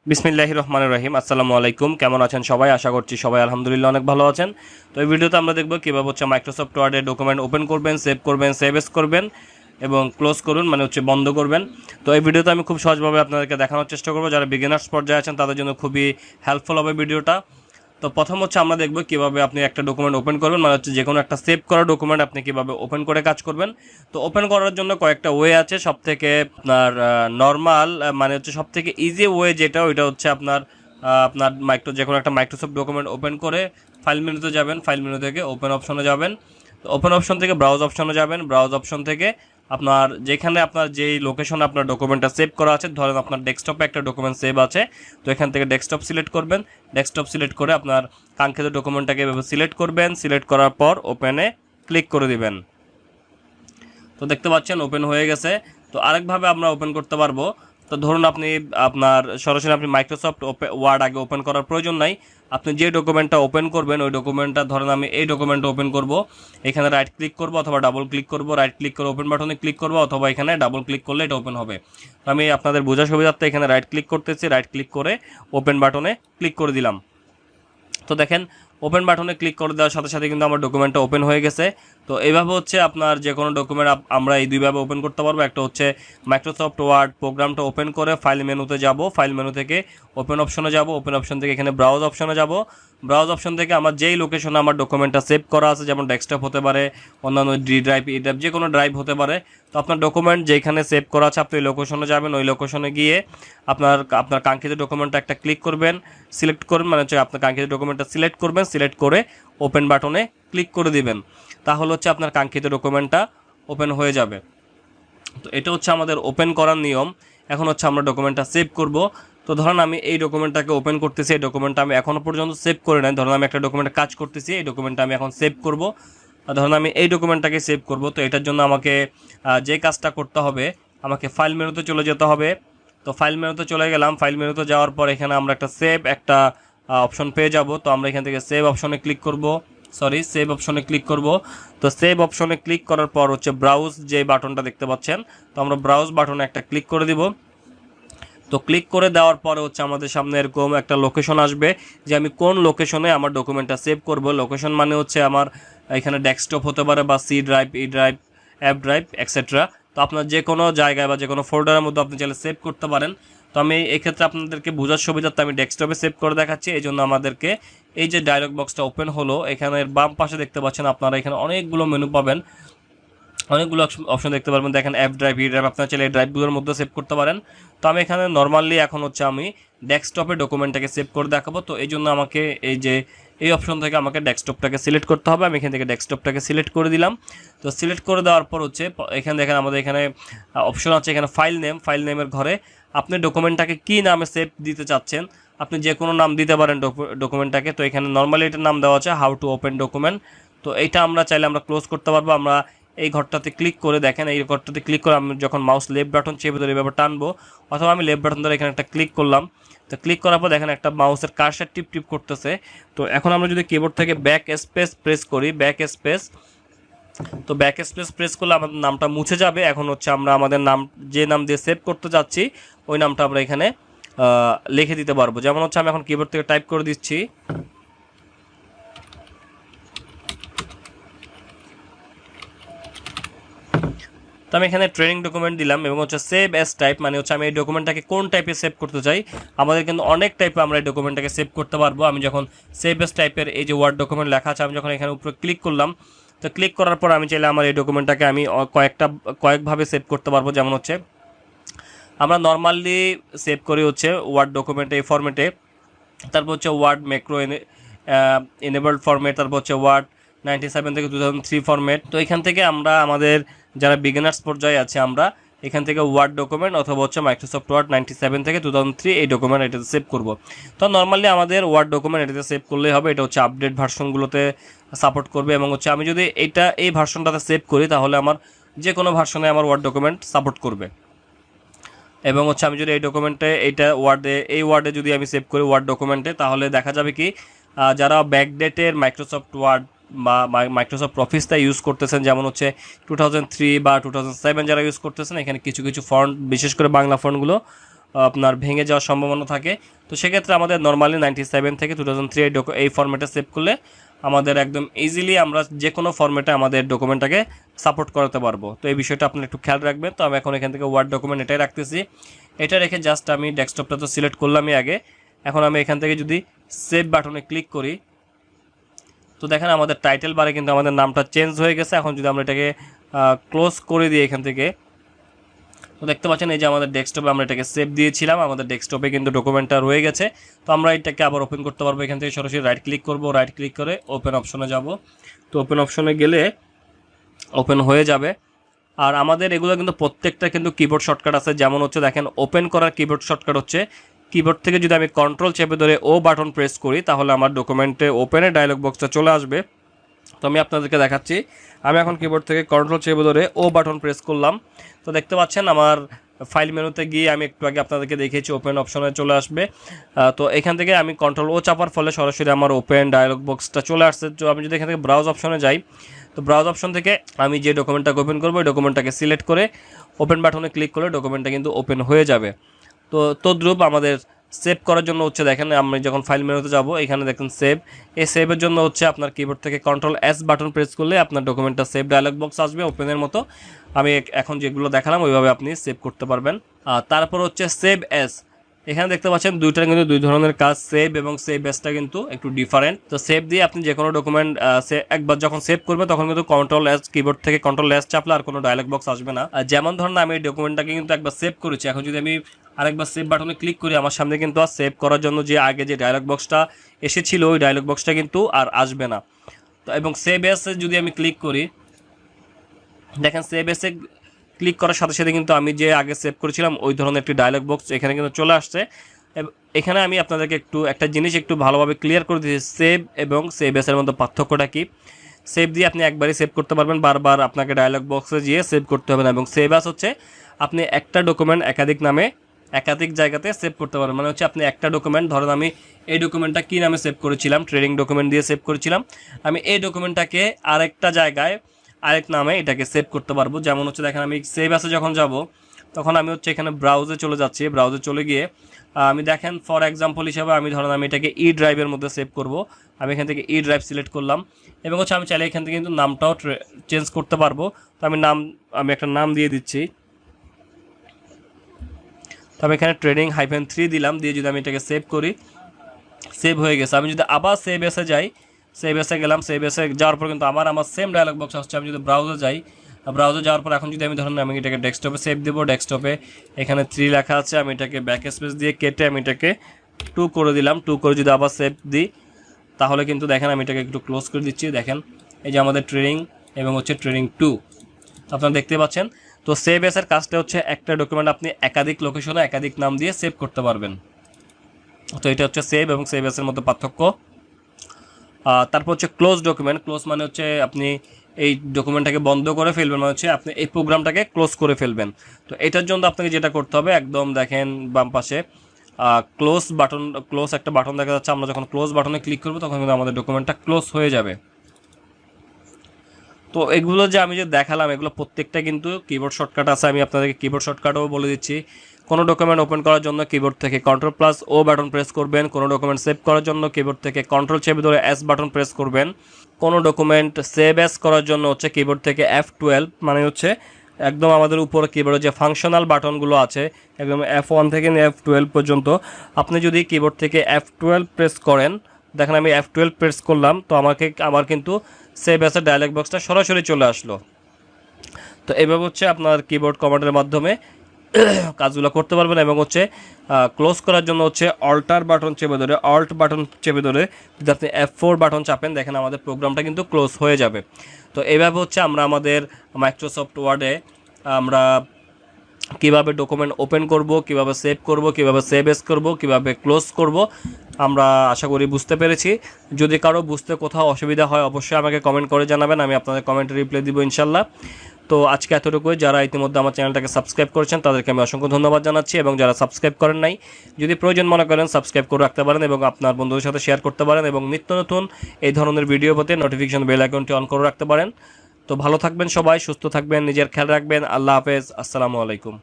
বিসমিল্লাহির রহমানির রহিম। আসসালামু আলাইকুম। কেমন আছেন সবাই? আশা করছি সবাই আলহামদুলিল্লাহ অনেক ভালো আছেন। তো এই ভিডিওতে আমরা দেখব কীভাবে মাইক্রোসফট ওয়ার্ডে ডকুমেন্ট ওপেন করবেন, সেভ এস করবেন এবং ক্লোজ করুন, বন্ধ করবেন। তো এই ভিডিওতে আমি খুব সহজভাবে আপনাদেরকে দেখানোর চেষ্টা করব। যারা বিগিনার্স পর্যায়ে আছেন তাদের জন্য খুবই হেল্পফুল হবে ভিডিওটা। তো প্রথম আমরা দেখব কীভাবে আপনি একটা ডকুমেন্ট ওপেন করবেন, যে কোনো একটা সেভ করা ডকুমেন্ট আপনি কীভাবে ওপেন করে কাজ করবেন। তো ওপেন করার জন্য কয়েকটা ওয়ে আছে। সবথেকে আপনার নর্মাল সবথেকে ইজি ওয়ে যেটা, ওইটা হচ্ছে আপনার যে কোনো একটা মাইক্রোসফট ডকুমেন্ট ওপেন করে ফাইল মেনুতে যাবেন, ফাইল মেনু থেকে ওপেন অপশনে যাবেন। তো ওপেন অপশন থেকে ব্রাউজ অপশনে যাবেন, ব্রাউজ অপশন থেকে আপনার যেখানে আপনার যেই লোকেশনে আপনার ডকুমেন্টটা সেভ করা আছে, ধরেন আপনার ডেস্কটপে একটা ডকুমেন্ট সেভ আছে, তো এখান থেকে ডেস্কটপ সিলেক্ট করবেন। ডেস্কটপ সিলেক্ট করে আপনার কাঙ্ক্ষিত ডকুমেন্টটাকে এভাবে সিলেক্ট করবেন। সিলেক্ট করার পর ওপেনে ক্লিক করে দিবেন। তো দেখতে পাচ্ছেন ওপেন হয়ে গেছে। তো আরেকভাবে আমরা ওপেন করতে পারবো। তো ধরুন আপনার সরাসরি মাইক্রোসফট ওয়ার্ড আগে ওপেন করার প্রয়োজন নাই। আপনি যে ডকুমেন্টটা ওপেন করবেন ওই ডকুমেন্টটা, ধরেন আমি এই ডকুমেন্টটা ওপেন করব, এখানে রাইট ক্লিক করব অথবা ডাবল ক্লিক করব। রাইট ক্লিক করে ওপেন বাটনে ক্লিক করব অথবা এখানে ডাবল ক্লিক করলে এটা ওপেন হবে। আমি আপনাদের বোঝার সুবিধার্থে এখানে রাইট ক্লিক করতেছি, রাইট ক্লিক করে ওপেন বাটনে ক্লিক করে দিলাম। তো দেখেন ওপেন বাটনে ক্লিক করে দেওয়ার সাথে সাথে কিন্তু আমার ডকুমেন্টটা ওপেন হয়ে গেছে। তো এইভাবে আপনার যে কোনো ডকুমেন্ট আমরা এই দুইভাবে ওপেন করতে পারবো। একটা হচ্ছে মাইক্রোসফট ওয়ার্ড প্রোগ্রামটা ওপেন করে ফাইল মেনুতে যাব, ফাইল মেনু থেকে ওপেন অপশনে যাব, ওপেন অপশন থেকে এখানে ব্রাউজ অপশনে যাব। ব্রাউজ অপশন থেকে আমার যেই লোকেশনে আমার ডকুমেন্টটা সেভ করা আছে, যেমন ডেস্কটপ হতে পারে, অন্যান্য ডি ড্রাইভ, ই ড্রাইভ, যে কোনো ড্রাইভ হতে পারে। তো আপনার ডকুমেন্ট যেখানে সেভ করা আছে আপনি ওই লোকেশনে যাবেন। ওই লোকেশনে গিয়ে আপনার আপনার কাঙ্ক্ষিত ডকুমেন্টটা একটা ক্লিক করবেন, সিলেক্ট করবেন, আপনার কাঙ্ক্ষিত ডকুমেন্টটা সিলেক্ট করবেন। সিলেক্ট করে ওপেন বাটনে ক্লিক করে দিবেন। তাহলে আপনার কাঙ্ক্ষিত ডকুমেন্টটা ওপেন হয়ে যাবে। তো এটা আমাদের ওপেন করার নিয়ম। এখন আমরা ডকুমেন্টটা সেভ করব। তো ধরুন আমি এই ডকুমেন্টটাকে ওপেন করতেছি, এই ডকুমেন্টটা আমি এখনও পর্যন্ত সেভ করে নাই। ধরুন আমি একটা ডকুমেন্টে কাজ করতেছি, এই ডকুমেন্টটা আমি এখন সেভ করব। ধরুন আমি এই ডকুমেন্টটাকে সেভ করব। তো এটার জন্য আমাকে যে কাজটা করতে হবে, আমাকে ফাইল মেনুতে চলে যেতে হবে। তো ফাইল মেনুতে চলে গেলাম। ফাইল মেনুতে যাওয়ার পর এখানে আমরা একটা অপশন পেয়ে যাব। তো আমরা এখান থেকে সেভ অপশনে ক্লিক করব, সেভ অপশনে ক্লিক করব। তো সেভ অপশনে ক্লিক করার পর ব্রাউজ যে বাটনটা দেখতে পাচ্ছেন, তো আমরা ব্রাউজ বাটনে একটা ক্লিক করে দিব। তো ক্লিক করে দেওয়ার পরে আমাদের সামনে এরকম একটা লোকেশন আসবে যে আমি কোন লোকেশনে আমার ডকুমেন্টটা সেভ করব। লোকেশন মানে আমার এখানে ডেস্কটপ হতে পারে বা C drive, E drive, app drive, etcetera. তো আপনার যে কোনো জায়গায় বা যে কোনো ফোল্ডারের মধ্যে আপনি চাইলে সেভ করতে পারেন। তো আমি এক্ষেত্রে আপনাদেরকে বোঝার সুবিধার্থে আমি ডেস্কটপে সেভ করে দেখাচ্ছি। এই জন্য আমাদেরকে এই যে ডায়লগ বক্সটা ওপেন হলো, এখানের বাম পাশে দেখতে পাচ্ছেন আপনারা এখানে অনেকগুলো মেনু পাবেন, অনেকগুলো অপশন দেখতে পারবেন। দেখেন অ্যাপ ড্রাইভ, ই ড্রাইভ, আপনারা চাইলে এই ড্রাইভগুলোর মধ্যে সেভ করতে পারেন। তো আমি এখানে নর্মালি এখন আমি ডেস্কটপে ডকুমেন্টটাকে সেভ করে দেখাবো। তো এই জন্য আমাকে এই অপশন থেকে আমাকে ডেস্কটপটাকে সিলেক্ট করতে হবে। আমি এখান থেকে ডেস্কটপটাকে সিলেক্ট করে দিলাম। তো সিলেক্ট করে দেওয়ার পর এখানে দেখেন আমাদের এখানে অপশন আছে, এখানে ফাইল নেম, ফাইল নেমের ঘরে আপনি ডকুমেন্টটাকে কী নামে সেভ দিতে চাচ্ছেন, আপনি যে কোনো নাম দিতে পারেন ডকুমেন্টটাকে। তো এখানে নর্মালি এটার নাম দেওয়া আছে হাউ টু ওপেন ডকুমেন্ট। তো এইটা আমরা চাইলে আমরা ক্লোজ করতে পারবো। আমরা এই ঘরটাতে ক্লিক করে দেখেন, এই ঘরটাতে ক্লিক করে আমি যখন মাউস লেফট বাটন চেপে ধরে এভাবে টানবো, অথবা আমি লেফট বাটন ধরে এখানে একটা ক্লিক করলাম। তো ক্লিক করার পর দেখেন একটা মাউসের কার্সার টিপ টিপ করতেছে। তো এখন আমরা যদি কিবোর্ড থেকে ব্যাক স্পেস প্রেস করি, ব্যাক স্পেস, তো ব্যাক স্পেস প্রেস করলে আমাদের নামটা মুছে যাবে। এখন আমরা আমাদের নাম, যে নাম দিয়ে সেভ করতে যাচ্ছি ওই নামটা আমরা এখানে লিখে দিতে পারবো। যেমন আমি এখন কিবোর্ড থেকে টাইপ করে দিচ্ছি, তো আমি এখানে ট্রেনিং ডকুমেন্ট দিলাম এবং সেভ অ্যাজ টাইপ, আমি এই ডকুমেন্টটাকে কোন টাইপে সেভ করতে চাই। আমাদের কিন্তু অনেক টাইপে আমরা এই ডকুমেন্টটাকে সেভ করতে পারবো। আমি যখন সেভ অ্যাজ টাইপের এই যে ওয়ার্ড ডকুমেন্ট লেখা আছে, আমি যখন এখানে উপরে ক্লিক করলাম, তো ক্লিক করার পর আমি চাইলে আমার এই ডকুমেন্টটাকে আমি কয়েকভাবে সেভ করতে পারবো। যেমন আমরা নর্মালি সেভ করি ওয়ার্ড ডকুমেন্ট এই ফরম্যাটে, তারপর ওয়ার্ড ম্যাক্রো এনেবলড ফরম্যাট, তারপর ওয়ার্ড 97 থেকে 2003 ফরম্যাট। তো এখান থেকে আমরা আমাদের যারা বিগিনার্স পর্যায়ে আছে, আমরা এখান থেকে ওয়ার্ড ডকুমেন্ট অথবা মাইক্রোসফট ওয়ার্ড 97 থেকে 2003 এই ডকুমেন্ট এটাতে সেভ করব। তো নর্মালি আমাদের ওয়ার্ড ডকুমেন্ট এটাতে সেভ করলেই হবে। এটা আপডেট ভার্সনগুলোতে সাপোর্ট করবে এবং আমি যদি এই ভার্সনটাতে সেভ করি তাহলে আমার যে কোনো ভার্সনে আমার ওয়ার্ড ডকুমেন্ট সাপোর্ট করবে। এবং আমি যদি এই ডকুমেন্টে এই ওয়ার্ডে যদি আমি সেভ করি ওয়ার্ড ডকুমেন্টে, তাহলে দেখা যাবে কি যারা ব্যাকডেটের মাইক্রোসফট ওয়ার্ড বা মাইক্রোসফট অফিসটা ইউজ করতেছেন, যেমন 2003 বা 2007 যারা ইউজ করতেছেন, এখানে কিছু কিছু ফন্ট, বিশেষ করে বাংলা ফন্টগুলো আপনার ভেঙে যাওয়ার সম্ভাবনা থাকে। তো সেক্ষেত্রে আমাদের নর্মালি 97 থেকে 2003 এই ফরম্যাটে সেভ করলে আমাদের একদম ইজিলি আমরা যে কোনো ফরম্যাটে আমাদের ডকুমেন্টটাকে সাপোর্ট করাতে পারবো। তো এই বিষয়টা আপনি একটু খেয়াল রাখবেন। তো আমি এখন এখান থেকে ওয়ার্ড ডকুমেন্ট এটাই রাখতেছি। এটা রেখে জাস্ট আমি ডেস্কটপটা তো সিলেক্ট করলামই আগে। এখন আমি এখান থেকে যদি সেভ বাটনে ক্লিক করি, তো দেখেন আমাদের টাইটেল বারে কিন্তু আমাদের নামটা চেঞ্জ হয়ে গেছে। এখন যদি আমরা এটাকে ক্লোজ করে দিই এখান থেকে, তো দেখতে পাচ্ছেন এই যে আমাদের ডেস্কটপে আমরা এটাকে সেভ দিয়েছিলাম, আমাদের ডেস্কটপে কিন্তু ডকুমেন্টটা রয়ে গেছে। তো আমরা এটাকে আবার ওপেন করতে পারবো। এখান থেকে সরাসরি রাইট ক্লিক করব, রাইট ক্লিক করে ওপেন অপশনে যাব। তো ওপেন অপশনে গেলে ওপেন হয়ে যাবে। আর আমাদের এগুলো কিন্তু প্রত্যেকটা কিন্তু কিবোর্ড শর্টকাট আছে। যেমন হচ্ছে দেখেন ওপেন করার কিবোর্ড শর্টকাট হচ্ছে, কিবোর্ড থেকে যদি আমি কন্ট্রোল চেপে ধরে ও বাটন প্রেস করি তাহলে আমার ডকুমেন্টে ওপেনের ডায়লগ বক্সটা চলে আসবে। তো আমি আপনাদেরকে দেখাচ্ছি। আমি এখন কিবোর্ড থেকে কন্ট্রোল চেপে ধরে ও বাটন প্রেস করলাম। তো দেখতে পাচ্ছেন আমার ফাইল মেনুতে গিয়ে আমি একটু আগে আপনাদেরকে দেখিয়েছি ওপেন অপশনে চলে আসবে। তো এখান থেকে আমি কন্ট্রোল ও চাপার ফলে সরাসরি আমার ওপেন ডায়লগ বক্সটা চলে আসছে। তো আমি যদি এখান থেকে ব্রাউজ অপশনে যাই, তো ব্রাউজ অপশন থেকে আমি যে ডকুমেন্টটাকে ওপেন করবো ওই ডকুমেন্টটাকে সিলেক্ট করে ওপেন বাটনে ক্লিক করলে ডকুমেন্টটা কিন্তু ওপেন হয়ে যাবে। তো তদ্রূপ আমাদের সেভ করার জন্য হচ্ছে দেখেন আমি যখন ফাইল মেনুতে যাব এখানে দেখেন সেভ, এই সেভের জন্য হচ্ছে আপনার কিবোর্ড থেকে কন্ট্রোল এস বাটন প্রেস করলে আপনার ডকুমেন্টটা সেভ ডায়লগ বক্স আসবে ওপেনের মতো। আমি এখন যেগুলো দেখালাম ওইভাবে আপনি সেভ করতে পারবেন। তারপর হচ্ছে সেভ এস, এখানে দেখতে পাচ্ছেন দুইটার কিন্তু দুই ধরনের কাজ, সেভ এবং সেভ এসটা কিন্তু একটু ডিফারেন্ট। তো সেভ দিয়ে আপনি যে কোনো ডকুমেন্ট একবার যখন সেভ করবেন তখন কিন্তু কন্ট্রোল এস, কিবোর্ড থেকে কন্ট্রোল এস চাপলে আর কোনো ডায়লগ বক্স আসবে না। যেমন ধরুন আমি এই ডকুমেন্টটাকে কিন্তু একবার সেভ করেছি, এখন যদি আমি আরেকবার সেভ বাটনে ক্লিক করি আমার সামনে কিন্তু আর সেভ করার জন্য যে আগে যে ডায়লগ বক্সটা এসেছিল ওই ডায়লগ বক্সটা কিন্তু আর আসবে না। তো এবং সেভ এসে যদি আমি ক্লিক করি, দেখেন সেভ এসে ক্লিক করার সাথে সাথে কিন্তু আমি যে আগে সেভ করেছিলাম ওই ধরনের একটি ডায়লগ বক্স এখানে কিন্তু চলে আসছে। এখানে আমি আপনাদেরকে একটা জিনিস একটু ভালোভাবে ক্লিয়ার করে দিয়েছি, সেভ এবং সেভ এসের মধ্যে পার্থক্যটা কি। সেভ দিয়ে আপনি একবারই সেভ করতে পারবেন, বারবার আপনাকে ডায়লগ বক্সে গিয়ে সেভ করতে হবে না। এবং সেভ আস হচ্ছে আপনি একটা ডকুমেন্ট একাধিক নামে একাধিক জায়গাতে সেভ করতে পারবেন। মানে হচ্ছে আপনি একটা ডকুমেন্ট, ধরেন আমি এই ডকুমেন্টটা কী নামে সেভ করেছিলাম, ট্রেডিং ডকুমেন্ট দিয়ে সেভ করেছিলাম, আমি এই ডকুমেন্টটাকে আরেকটা জায়গায় আরেক নামে এটাকে সেভ করতে পারবো। যেমন হচ্ছে দেখেন আমি সেভ আসে যখন যাব তখন আমি হচ্ছে এখানে ব্রাউজে চলে যাচ্ছি, ব্রাউজে চলে গিয়ে আমি দেখেন ফর এক্সাম্পল হিসাবে আমি ধরেন আমি এটাকে ই ড্রাইভের মধ্যে সেভ করব। আমি এখান থেকে ই ড্রাইভ সিলেক্ট করলাম এবং হচ্ছে আমি চাইলে এখান থেকে কিন্তু নামটাও চেঞ্জ করতে পারবো। তো আমি একটা নাম দিয়ে দিচ্ছি। তো আমি এখানে ট্রেডিং-3 দিলাম, দিয়ে যদি আমি এটাকে সেভ করি, সেভ হয়ে গেছে। আমি যদি আবার সেভ এসে যাই, সেভ এসে গেলাম, সেভ এসে যাওয়ার পর কিন্তু আমার সেম ডায়লগ বক্স আসছে। আমি যদি ব্রাউজে যাই, ব্রাউজে যাওয়ার পর এখন যদি আমি ধরেন আমি এটাকে ডেস্কটপে সেভ দেবো, ডেস্কটপে এখানে 3 লেখা আছে, আমি এটাকে ব্যাক স্পেস দিয়ে কেটে আমি এটাকে 2 করে দিলাম। 2 করে যদি আবার সেভ দিই তাহলে কিন্তু দেখেন আমি এটাকে একটু ক্লোজ করে দিচ্ছি। দেখেন এই যে আমাদের ট্রেডিং এবং হচ্ছে ট্রেডিং 2 আপনারা দেখতে পাচ্ছেন। তো সেভ এসের কাজটা হচ্ছে একটা ডকুমেন্ট আপনি একাধিক লোকেশনে একাধিক নাম দিয়ে সেভ করতে পারবেন। তো এটা হচ্ছে সেভ এবং সেভ এসের মধ্যে পার্থক্য। তারপর হচ্ছে ক্লোজ ডকুমেন্ট। ক্লোজ মানে হচ্ছে আপনি এই ডকুমেন্টটাকে বন্ধ করে ফেলবেন, মানে হচ্ছে আপনি এই প্রোগ্রামটাকে ক্লোজ করে ফেলবেন। তো এটার জন্য আপনাকে যেটা করতে হবে, একদম দেখেন বাম পাশে ক্লোজ একটা বাটন দেখা যাচ্ছে। আমরা যখন ক্লোজ বাটনে ক্লিক করবো তখন কিন্তু আমাদের ডকুমেন্টটা ক্লোজ হয়ে যাবে। তো এগুলো যে আমি যে দেখালাম এগুলো প্রত্যেকটা কিন্তু কিবোর্ড শর্টকাট আছে। আমি আপনাদেরকে কিবোর্ড শর্টকাটও বলে দিচ্ছি। কোনো ডকুমেন্ট ওপেন করার জন্য কিবোর্ড থেকে কন্ট্রোল+ও বাটন প্রেস করবেন। কোনো ডকুমেন্ট সেভ করার জন্য কিবোর্ড থেকে কন্ট্রোল চেপে ধরে এস বাটন প্রেস করবেন। কোনো ডকুমেন্ট সেভ এস করার জন্য হচ্ছে কিবোর্ড থেকে F12, মানে হচ্ছে একদম আমাদের উপরে কিবোর্ডে যে ফাংশনাল বাটনগুলো আছে একদম F1 থেকে F12 পর্যন্ত, আপনি যদি কিবোর্ড থেকে F12 প্রেস করেন, দেখেন আমি F12 প্রেস করলাম, তো আমার কিন্তু সেভ এসের ডায়লগ বক্সটা সরাসরি চলে আসলো। তো এইভাবে হচ্ছে আপনার কিবোর্ড কমান্ডের মাধ্যমে কাজগুলো করতে পারবেন। এবং হচ্ছে ক্লোজ করার জন্য হচ্ছে অল্ট বাটন চেপে ধরে যদি আপনি F4 বাটন চাপেন, দেখেন আমাদের প্রোগ্রামটা কিন্তু ক্লোজ হয়ে যাবে। তো এইভাবে হচ্ছে আমরা আমাদের মাইক্রোসফট ওয়ার্ডে আমরা কিভাবে ডকুমেন্ট ওপেন করব, কিভাবে সেভ করব, কিভাবে সেভ এস করব, কিভাবে ক্লোজ করব, আমরা আশা করি বুঝতে পেরেছি। যদি কারো বুঝতে কোথাও অসুবিধা হয় অবশ্যই আমাকে কমেন্ট করে জানাবেন, আমি আপনাদের কমেন্টে রিপ্লাই দিব ইনশাল্লাহ। তো আজকে এতটুকুই। যারা ইতিমধ্যে আমার চ্যানেলটাকে সাবস্ক্রাইব করেছেন তাদেরকে আমি অসংখ্য ধন্যবাদ জানাচ্ছি, এবং যারা সাবস্ক্রাইব করেন নাই যদি প্রয়োজন মনে করেন সাবস্ক্রাইব করে রাখতে পারেন এবং আপনার বন্ধুদের সাথে শেয়ার করতে পারেন, এবং নিত্য নতুন এই ধরনের ভিডিও পেতে নোটিফিকেশন বেল আইকনটি অন করে রাখতে পারেন। তো ভালো থাকবেন সবাই, সুস্থ থাকবেন, নিজের খেয়াল রাখবেন। আল্লাহ হাফেজ, আসসালামু আলাইকুম।